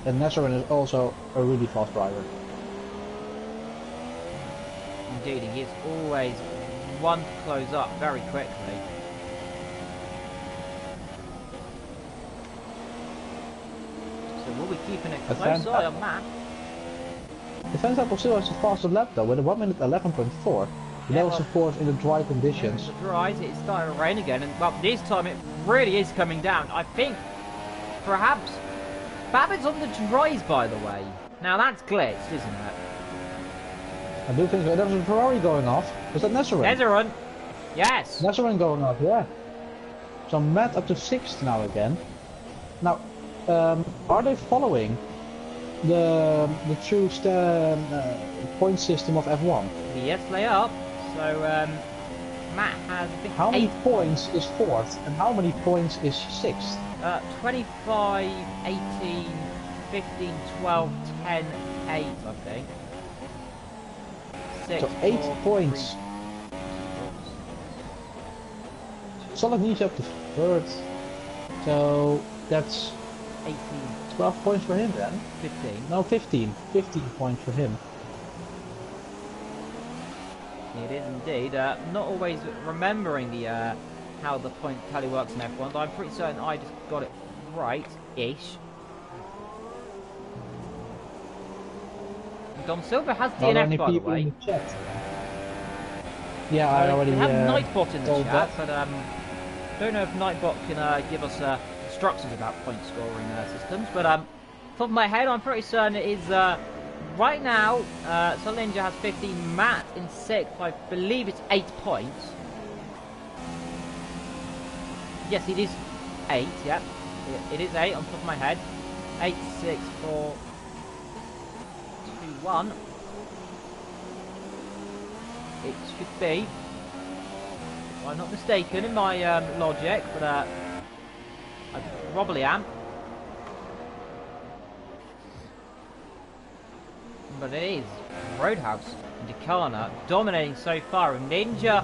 and Nezran is also a really fast driver. Indeed, he is always one to close up very quickly. So we'll be keeping a close eye on Matt. Defense Apple still has a faster lap though, with a 1 minute 11.4. Yeah, that was of course in the dry conditions. The dries, it's starting to rain again, and well, this time it really is coming down. I think perhaps Babbitt's on the dries, by the way. Now that's glitched, isn't it? I do think so. There was a Ferrari going off. Was that Nezran? Nezran, yes. Nezran going off, yeah. So Matt up to 6th now again. Now, are they following the true point system of F1? Yes, they are. So Matt has, I think, How many 8 points is 4th and how many points is 6th? 25, 18, 15, 12, 10, 8, I think. 6, So 8 4, points. 3, Solid Ninja up to 3rd. So that's 18, 12 points for him then? 15. No, 15. 15 points for him. It is indeed. Not always remembering the how the point tally works in F1, but I'm pretty certain I just got it right-ish. Dom Silver has DNF, by the way. In the chat? Yeah, I already We have Nightbot in the told chat, that. but don't know if Nightbot can give us instructions about point scoring systems. But top of my head, I'm pretty certain it is right now. Sol Ninja has 15, Matt in 6th. I believe it's 8 points. Yes, it is 8. Yep, it is 8 on top of my head. 8, 6, 4, 2, 1. It should be, if I'm not mistaken in my logic, but I probably am. But it is Roadhouse and Decana dominating so far, and Ninja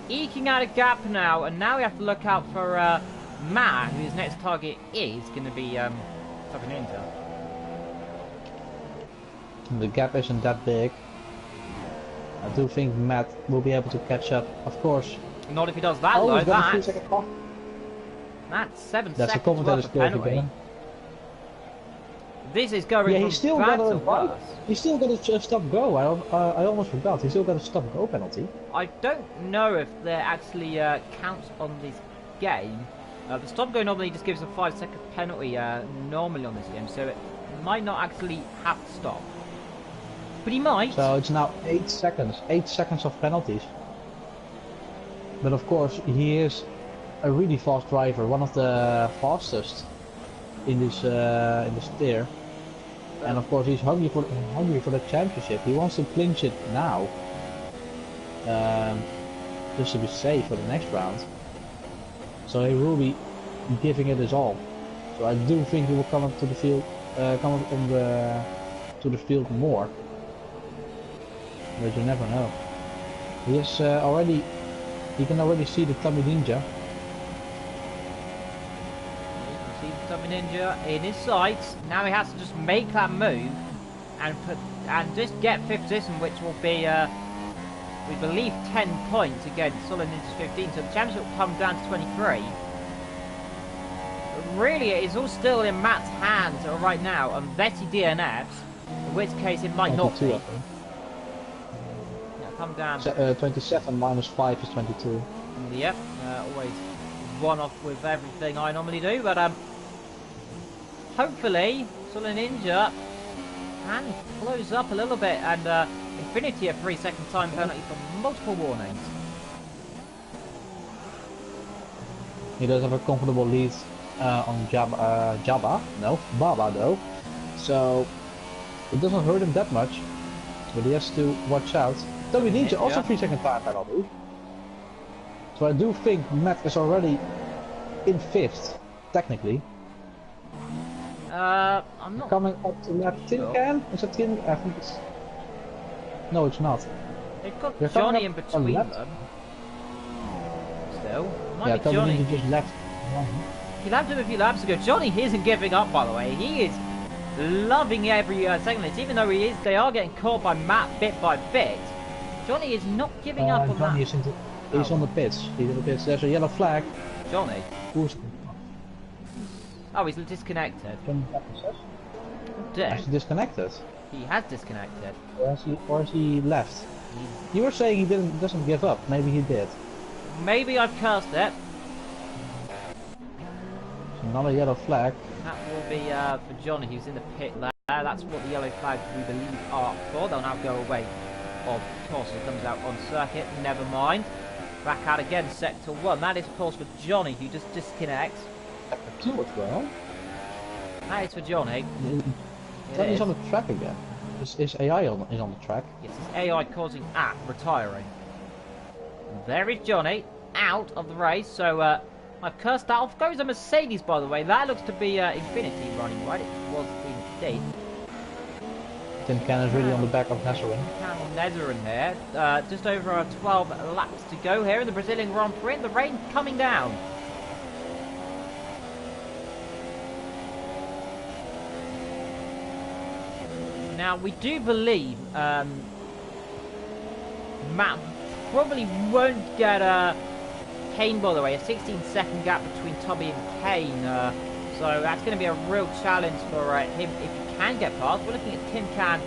eking out a gap now, and now we have to look out for Matt, whose next target is going to be Tucker Ninja. The gap isn't that big. I do think Matt will be able to catch up, of course. Not if he does that, though. He's got a 3-second clock. That's 7 That's a seconds worth commentator's of curve penalty. again. This is going Yeah, from he's still bad got to a worse. He's still got a stop-go. I almost forgot. He's still got a stop-go penalty. I don't know if there actually counts on this game. The stop-go normally just gives a 5-second penalty normally on this game, so it might not actually have to stop. But he might. So it's now 8 seconds. 8 seconds of penalties. But of course, he is a really fast driver, one of the fastest in this tier. And of course, he's hungry for the championship. He wants to clinch it now, just to be safe for the next round. So he will be giving it his all. So I do think he will come up to the field, to the field more. But you never know. He is already. You can already see the Tommy Ninja. You can see the Tommy Ninja in his sights. Now he has to just make that move and just get 5th position, which will be, we believe, 10 points against Solid Ninja's 15. So the championship will come down to 23. But really, it is all still in Matt's hands right now, unless he DNFs, in which case it might not be. Come down. 27 minus 5 is 22. Yep, always one off with everything I normally do, but hopefully Solid Ninja can close up a little bit, and Infinity a 3-second time penalty for multiple warnings. He does have a comfortable lead on Baba though, so it doesn't hurt him that much, but he has to watch out. Tommy Ninja also 3-second time penalty. So I do think Matt is already in 5th, technically. I'm not coming up to lap Tin Can? Is that Tin? I think it's. No, it's not. They've got They're Johnny in between them. Still, might be Johnny. Ninja just left. He lapped him a few laps ago. Johnny isn't giving up, by the way. He is loving every segment, even though they are getting caught by Matt bit by bit. Johnny is not giving up on Johnny that. He's on the pits. He's on the pits. There's a yellow flag. Johnny? Who's... Oh, he's disconnected. Is he disconnected? He has disconnected. Or has he left? You were saying he doesn't give up. Maybe he did. Maybe I've cursed it. So another yellow flag. That will be for Johnny, who's in the pit there. That's what the yellow flags we believe are for. They'll now go away. Of course, it comes out on circuit. Never mind. Back out again, sector 1. That is, of course, for Johnny, who just disconnects. Sector 2 as well. That is for Johnny. Johnny's on the track again. Is AI is on the track? Yes, it's AI causing retiring. There is Johnny out of the race. So I've cursed that off. Goes a Mercedes, by the way. That looks to be Infinity running, right? It was indeed. Tin Can is really on the back of Nazarene. Nazarene here. Just over 12 laps to go here in the Brazilian Grand Prix. The rain coming down. Now, we do believe Matt probably won't get Kane, by the way. A 16-second gap between Tubby and Kane. So that's going to be a real challenge for him if he can get past. We're looking at Tin Can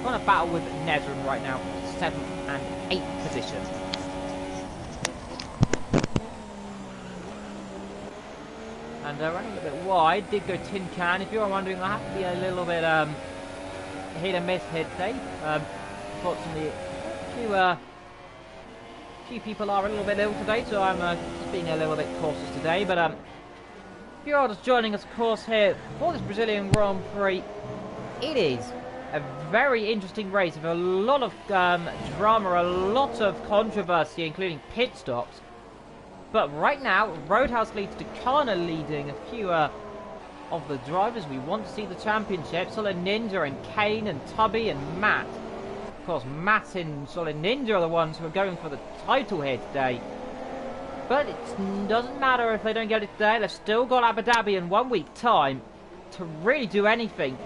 on a battle with Nezrin right now, 7th and 8th position. And running a bit wide, did go Tin Can. If you're wondering, I have to be a little bit hit and miss here today. Unfortunately, a few people are a little bit ill today, so I'm just being a little bit cautious today. But if you're just joining us, of course, here for this Brazilian Grand Prix, it is a very interesting race with a lot of drama, a lot of controversy, including pit stops. But right now, Roadhouse leads to Kana leading a few of the drivers we want to see the championship. Solid Ninja and Kane and Tubby and Matt. Of course, Matt and Solid Ninja are the ones who are going for the title here today. But it doesn't matter if they don't get it today. They've still got Abu Dhabi in 1 week time to really do anything.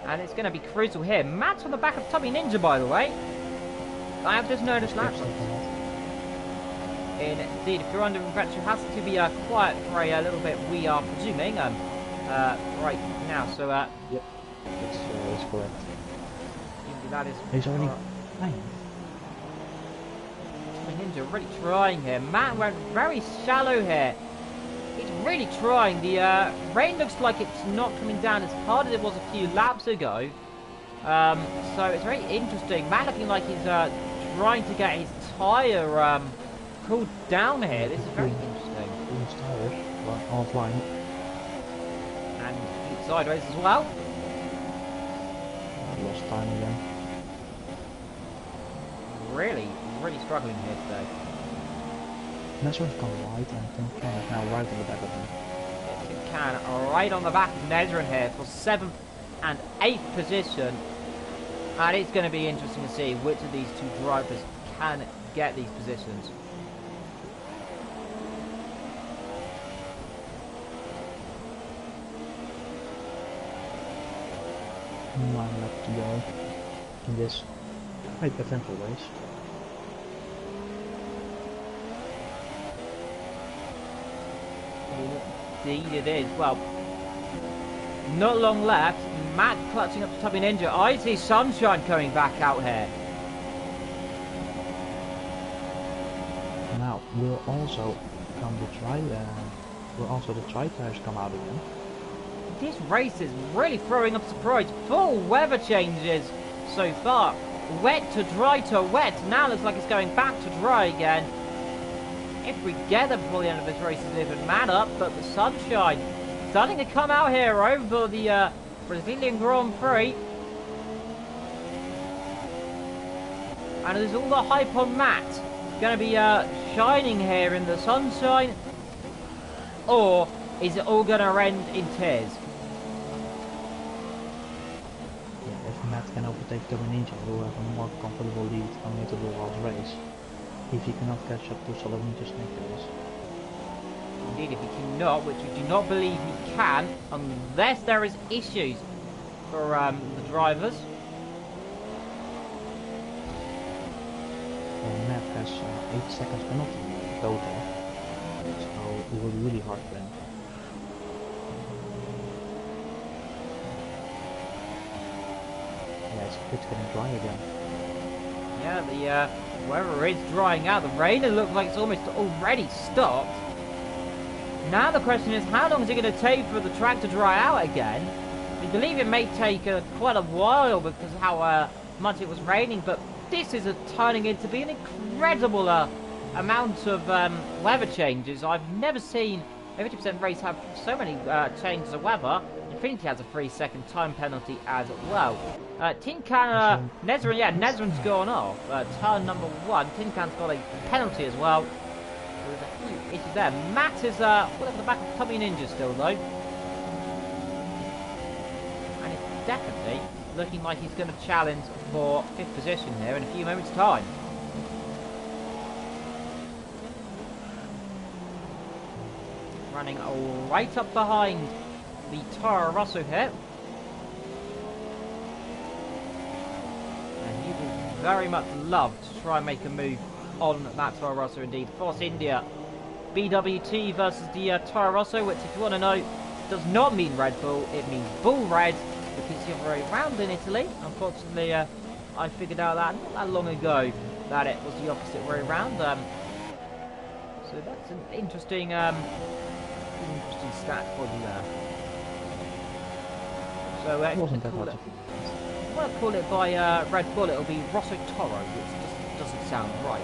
And it's going to be crucial here. Matt's on the back of Tubby Ninja, by the way. I have just noticed that. Indeed, if you're under impression, it has to be quiet for a little bit, we are presuming, right now. So, yep, that's correct. That is. He's already playing. Ninja really trying here. Matt went very shallow here. He's really trying. The rain looks like it's not coming down as hard as it was a few laps ago. So it's very interesting. Matt looking like he's trying to get his tyre cooled down here. This is very interesting. His tyres offline. And he's sideways as well. Lost time again. Really struggling here today. Nezrin's gone right and Tin Can is now right on the back of him. Tin Can right on the back of Nezrin here for 7th and 8th position. And it's going to be interesting to see which of these two drivers can get these positions. Nine left to go in this quite potential race. Indeed it is. Well, not long left. Matt clutching up to Tubby Ninja. I see Sunshine coming back out here. Now will also come the tri tires come out again. This race is really throwing up surprise. Full weather changes so far. Wet to dry to wet. Now looks like it's going back to dry again. If we get there before the end of this race, it's even mad up. But the sunshine starting to come out here over the Brazilian Grand Prix. And there's all the hype on Matt. Going to be shining here in the sunshine. Or is it all going to end in tears? If Matt can overtake the Ninja, he will have a more comfortable lead coming into the last race. If he cannot catch up to Solid Ninja's Nicholas. Indeed, if he cannot, which we do not believe he can, unless there is issues for the drivers. Matt has 8 seconds penalty total, so it will be really hard for him. Yeah, it's getting dry again. Yeah, the weather is drying out. The rain, it looks like it's almost already stopped. Now the question is, how long is it going to take for the track to dry out again? We believe it may take quite a while because of how much it was raining, but this is turning into be an incredible amount of weather changes. I've never seen 50% race have so many changes of weather. Infinity has a 3-second time penalty as well. Tin Can, Nezran, yeah, Nezran's gone off. Turn number 1, Tin Can's got a penalty as well. There's a few issues there. Matt is all over the back of Tommy Ninja still though. And it's definitely looking like he's going to challenge for 5th position here in a few moments' time. Running right up behind the Toro Rosso here. And he will very much love to try and make a move on that Toro Rosso indeed. Force India BWT versus the Toro Rosso, which if you want to know, does not mean Red Bull, it means Bull Red, because you're very round in Italy. Unfortunately, I figured out that not that long ago that it was the opposite way around. So that's an interesting stat for you there. So if you want to call it by Red Bull, it'll be Rosso Toro, which just doesn't sound right.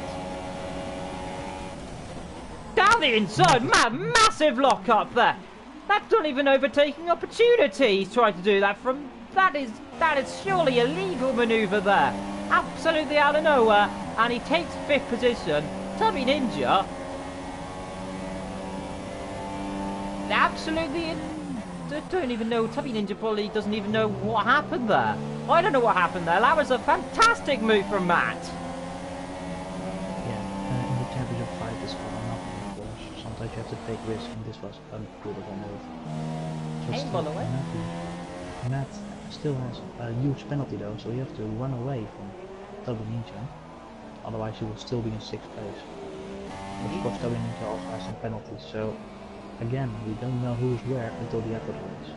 Down the inside, man, massive lock up there. That's not even overtaking opportunity. He's trying to do that from. That is surely a legal manoeuvre there. Absolutely out of nowhere, and he takes 5th position. Tommy Ninja. Absolutely, don't even know. Tommy Ninja probably doesn't even know what happened there. I don't know what happened there. That was a fantastic move from Matt. Yeah, in the championship fight is for nothing, of course. Sometimes you have to take risks, and this was a good of a move. Hey, by the way. Matt still has a huge penalty though, so you have to run away from Tommy Ninja. Otherwise, you will still be in 6th place. But of course, Tommy Ninja also has some penalties, so. Again, we don't know who's where until the effort race.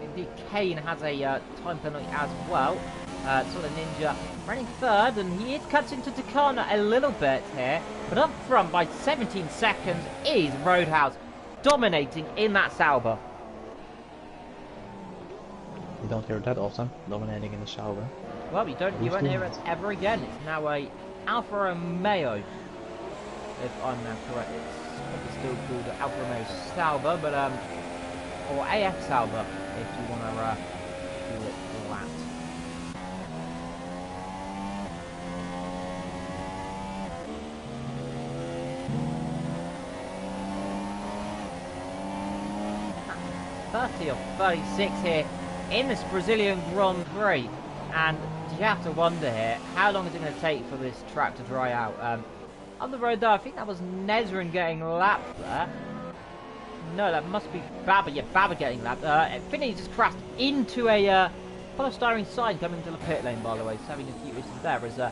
Indeed, Kane has a time penalty as well. Solid Ninja running 3rd, and he cuts into Takana a little bit here. But up front by 17 seconds is Roadhouse, dominating in that Sauber. You don't hear it that often, dominating in the Sauber. Well, you won't hear it ever again. It's now a Alfa Romeo, if I'm now correct. It's still called Alfa Romeo Sauber, but or AF Sauber if you want to call it that. That's 30 or 36 here in this Brazilian Grand Prix, and you have to wonder here, how long is it going to take for this track to dry out? On the road though, I think that was Nezran getting lapped there. No, that must be Baba. Yeah, Baba getting lapped. Infinity just crashed into a polystyrene sign coming to the pit lane, by the way. So having a few issues there. There's the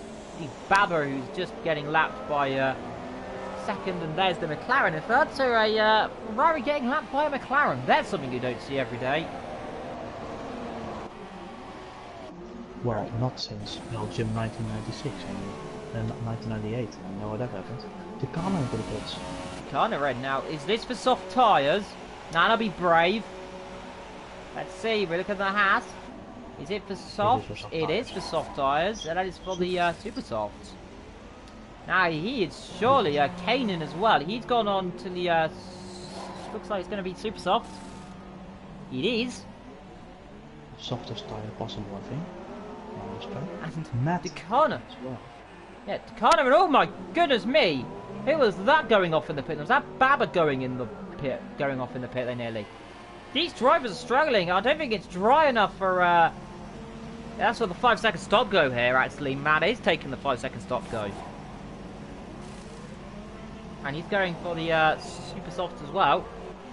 Baba who's just getting lapped by 2nd, and there's the McLaren in 3rd. So a Ferrari getting lapped by a McLaren. That's something you don't see every day. Well, not since Belgium 1996 and 1998. I know how that happened. Takana into the pits. Takana red now. Is this for soft tyres? Now that'll be brave. Let's see. We look at the hat. Is it for soft? It is for soft tyres. And that is for the super softs. Now he is surely Kanan as well. He's gone on to the. Looks like it's going to be super soft. It is. Softest tyre possible, I think. And Matt Takana. As well. Yeah, Takana, and oh my goodness me! Who was that going off in the pit? Was that Baba going off in the pit there nearly? These drivers are struggling. I don't think it's dry enough for, that's for the 5-second stop go here, actually. Matt is taking the 5-second stop go. And he's going for the, super soft as well.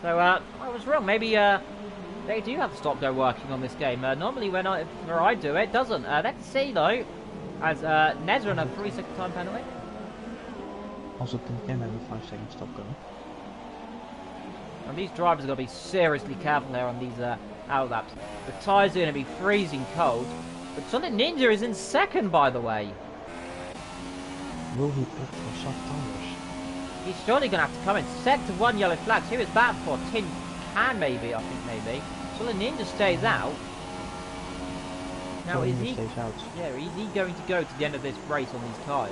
So, I was wrong. Maybe, they do have the stop go working on this game. Normally when I do it, doesn't. Let's see though. As Nezran a 3-second time penalty. Also, can have a 5-second stop go. And these drivers are going to be seriously careful there on these out laps. The tyres are going to be freezing cold. But Solid Ninja is in 2nd, by the way. Will he pit for soft tyres? He's surely going to have to come in. Set to 1 yellow flags. Who is that for? Tin Can maybe, I think maybe. Solid Ninja stays out. Now is he? Yeah, is he going to go to the end of this race on these tyres?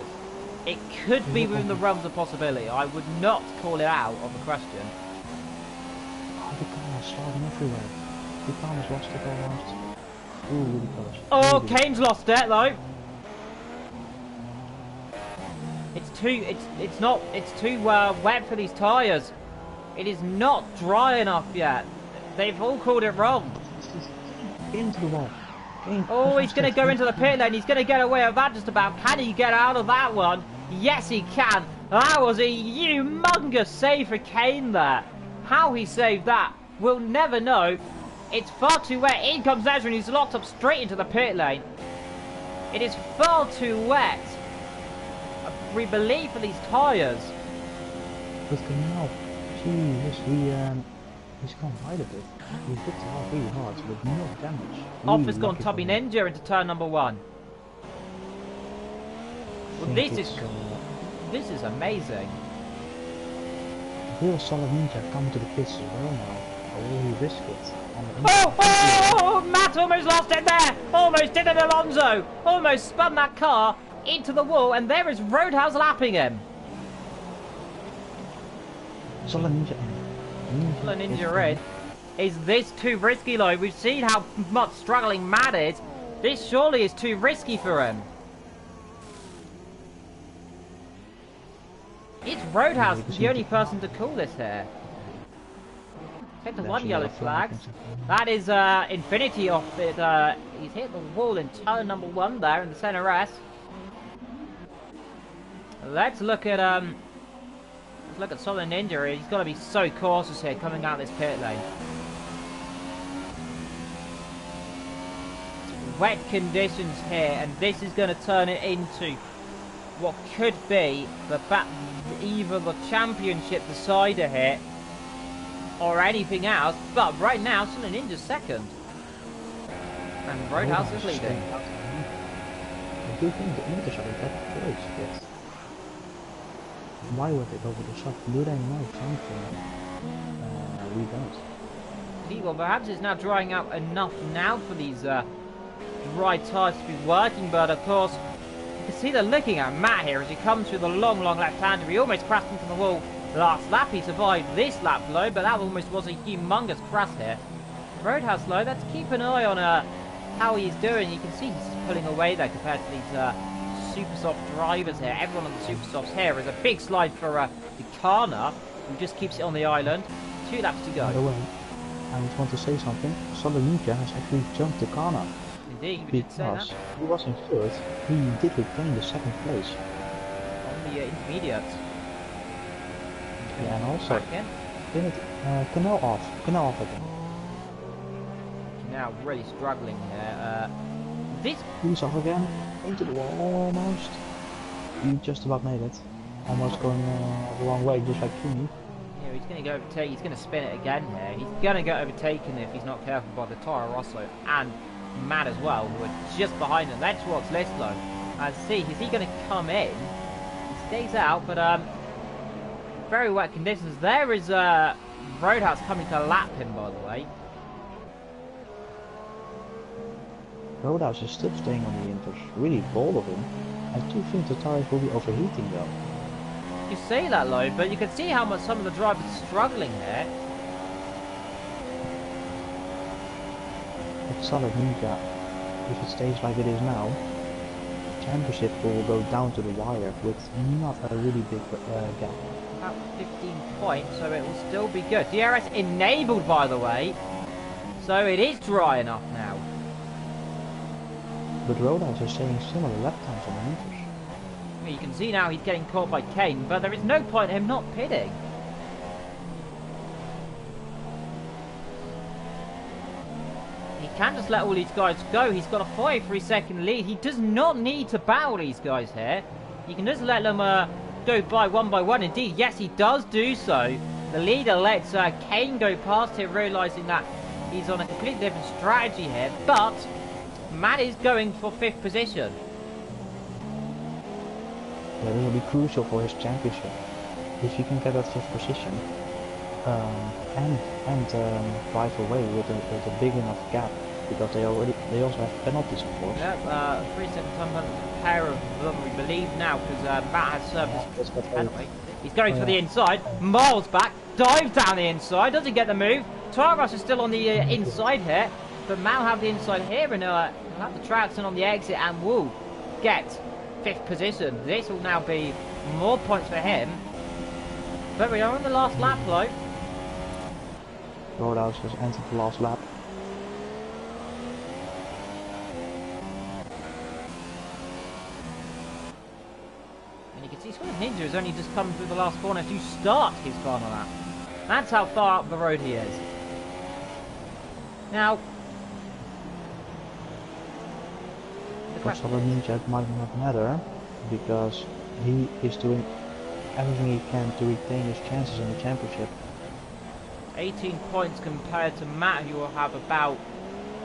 It could be within the realms of possibility. I would not call it out of the question. is sliding everywhere. Ticana's lost it almost. Ooh, really close. Oh, Really Kane's lost it though. It's too wet for these tyres. It is not dry enough yet. They've all called it wrong. into the wall. Oh, he's going to go into the pit lane. He's going to get away with that just about. Can he get out of that one? Yes, he can. That was a humongous save for Kane there. How he saved that, we'll never know. It's far too wet. In comes Ezra and he's locked up straight into the pit lane. It is far too wet. We believe for these tyres. But now, Jesus, he's gone wide a bit. He hit the half really hard with no damage. Off has gone Tubby Ninja into turn number 1. Well, this is amazing. Real solid Ninja coming to the pits as well now. Or will he risk it? Oh, Matt almost lost it there. Almost did it, Alonso. Almost spun that car into the wall, and there is Roadhouse lapping him. Solid Ninja. Solid Ninja Red. Is this too risky, though? We've seen how much struggling Matt is. This surely is too risky for him. It's Roadhouse the only person to call this here. Take the 1 yellow flag. That is Infinity off it. He's hit the wall in turn number 1 there in the center S. Let's look at Solid Ninja. He's got to be so cautious here coming out of this pit lane. Wet conditions here, and this is going to turn it into what could be either the championship decider here or anything else. But right now, Solid Ninja's second, and Roadhouse is leading. I do think the English are in that place, but why would they go with the shot? Do they know something? We don't. Well, perhaps it's now drying out enough now for these dry tyres to be working, but of course, you can see they're looking at Matt here as he comes through the long left-hander. He almost crashed into the wall last lap. He survived this lap, though, but that almost was a humongous crash here. Roadhouse, though, let's keep an eye on how he's doing. You can see he's pulling away there compared to these super soft drivers here. Everyone on the super softs here is a big slide for Ticana, who just keeps it on the island. 2 laps to go. By the way, I just want to say something. Solid Ninja has actually jumped Ticana. Indeed, we did say that. He was in third, he did retain the 2nd place. On the intermediates. Yeah, and also, Canal off again. Now really struggling here. He's off again, into the wall almost. He just about made it. Almost going the wrong way, just like Kimi. Yeah, he's going to go overtake. He's going to spin it again here. He's going to get overtaken if he's not careful by the Toro Rosso and Matt as well, who are just behind him. That's what's Lislow. And see, is he going to come in? He stays out, but very wet conditions. There is Roadhouse coming to lap him, by the way. Roadhouse is still staying on the inters. Really bold of him. I do think the tires will be overheating though. You say that, Lo, but you can see how much some of the drivers are struggling here. But Solid Ninja, if it stays like it is now, championship will go down to the wire with not a really big gap. About 15 points, so it will still be good. DRS enabled, by the way, so it is dry enough now. But Roadhouse is saying similar lap times on the inters. You can see now he's getting caught by Kane, but there is no point in him not pitting. He can just let all these guys go. He's got a 5-3-second lead. He does not need to battle these guys here. He can just let them go by one. Indeed, yes, he does do so. The leader lets Kane go past here, realising that he's on a completely different strategy here. But Matt is going for 5th position. Yeah, this will be crucial for his championship. If he can get that 5th position and drive away with a big enough gap, because they also have penalties, of course. Yep, 3 second time penalty, a pair of them, we believe now, because Matt has served his penalty. He's going for the inside, miles back, dives down the inside, doesn't get the move, Targas is still on the inside here, but Mal have the inside here, and he'll have the Traxxon on the exit, and will get 5th position. This will now be more points for him. But we are on the last lap, though. Roadhouse has entered the last lap. And you can see Solid Ninja has only just come through the last corner to start his final lap. That's how far up the road he is. Now, for Solid Ninja it might not matter, because he is doing everything he can to retain his chances in the championship. 18 points compared to Matt, who will have about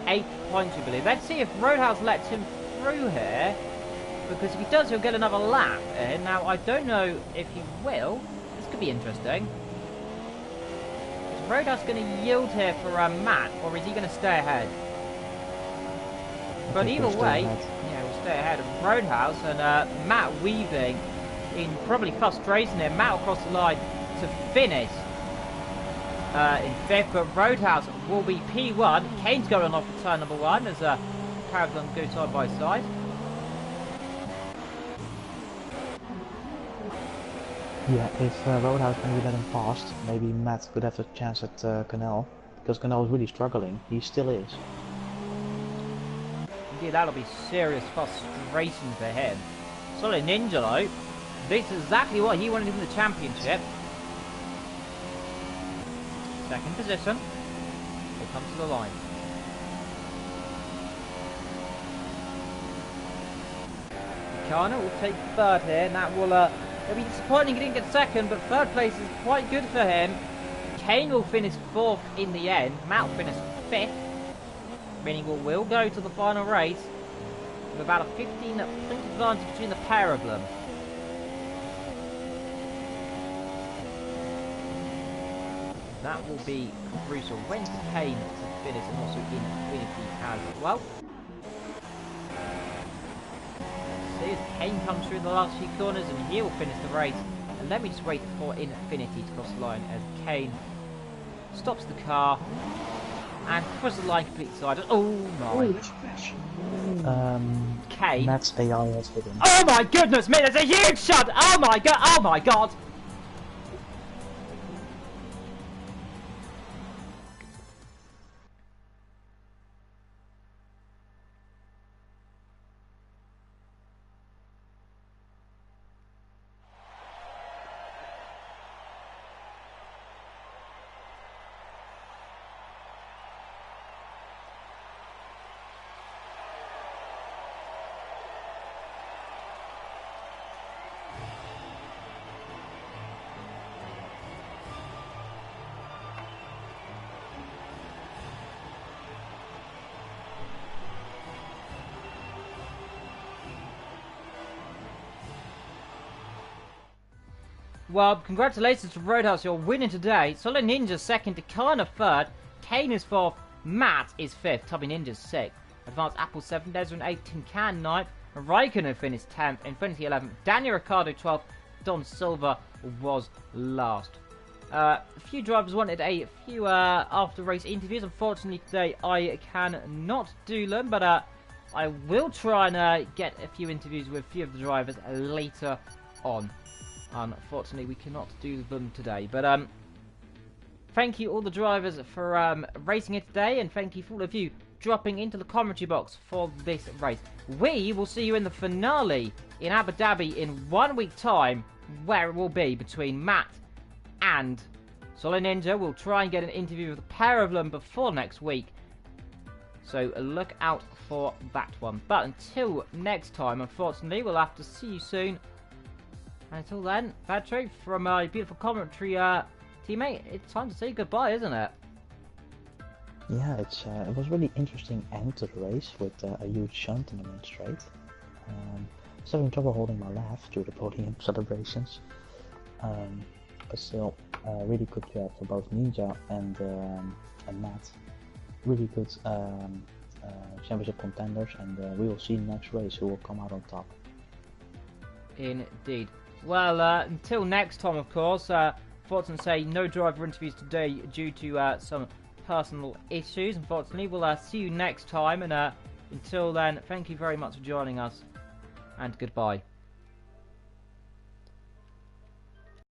8 points, I believe. Let's see if Roadhouse lets him through here, because if he does, he'll get another lap in. Now, I don't know if he will. This could be interesting. Is Roadhouse going to yield here for Matt, or is he going to stay ahead? But either way, yeah, we'll stay ahead of Roadhouse, and Matt weaving in probably frustration here. Matt will cross the line to finish in 5th, but Roadhouse will be P1. Kane's going off for turn number 1 as pair of them go side by side. Yeah, if Roadhouse maybe let him past, maybe Matt could have a chance at Canal, because Canal is really struggling. He still is. Indeed, that'll be serious frustration for him. Solid Ninja though, this is exactly what he wanted in the championship. 2nd position. Will come to the line. Kana will take 3rd here, and that will it'll be disappointing he didn't get 2nd, but 3rd place is quite good for him. Kane will finish 4th in the end. Matt will finish 5th, meaning we will go to the final race with about a 15-point advantage between the pair of them. That will be crucial when Kane to finish, and also Infinity as well. See as Kane comes through the last few corners, and he will finish the race. And let me just wait for Infinity to cross the line as Kane stops the car and crosses the line complete side. Oh my! Kane. Matt's AI has hit him. Oh my goodness me! There's a huge shot! Oh my god! Oh my god! Well, congratulations to Roadhouse, you're winning today. Solid Ninja's 2nd, Takana 3rd, Kane is 4th, Matt is 5th, Tubby Ninja's 6th, Advanced Apple 7th, Desmond 8th, Tin Can 9th, Raikkonen finished 10th, Infinity 11th, Daniel Ricciardo 12th, Don Silva was last. A few drivers wanted a few after-race interviews. Unfortunately today I cannot do them, but I will try and get a few interviews with a few of the drivers later on. Unfortunately, we cannot do them today. But thank you all the drivers for racing it today, and thank you for all of you dropping into the commentary box for this race. We will see you in the finale in Abu Dhabi in 1 week's time, where it will be between Matt and Solid Ninja. We'll try and get an interview with a pair of them before next week, so look out for that one. But until next time, unfortunately, we'll have to see you soon. And until then, Patrick, from my beautiful commentary teammate, it's time to say goodbye, isn't it? Yeah, it was really interesting end to the race with a huge shunt in the main straight. Was having trouble holding my laugh through the podium celebrations, but still, really good job for both Ninja and Matt. Really good championship contenders, and we will see next race who will come out on top. Indeed. Well, until next time, of course. Fortunately, say no driver interviews today due to some personal issues, unfortunately. We'll see you next time, and until then, thank you very much for joining us, and goodbye.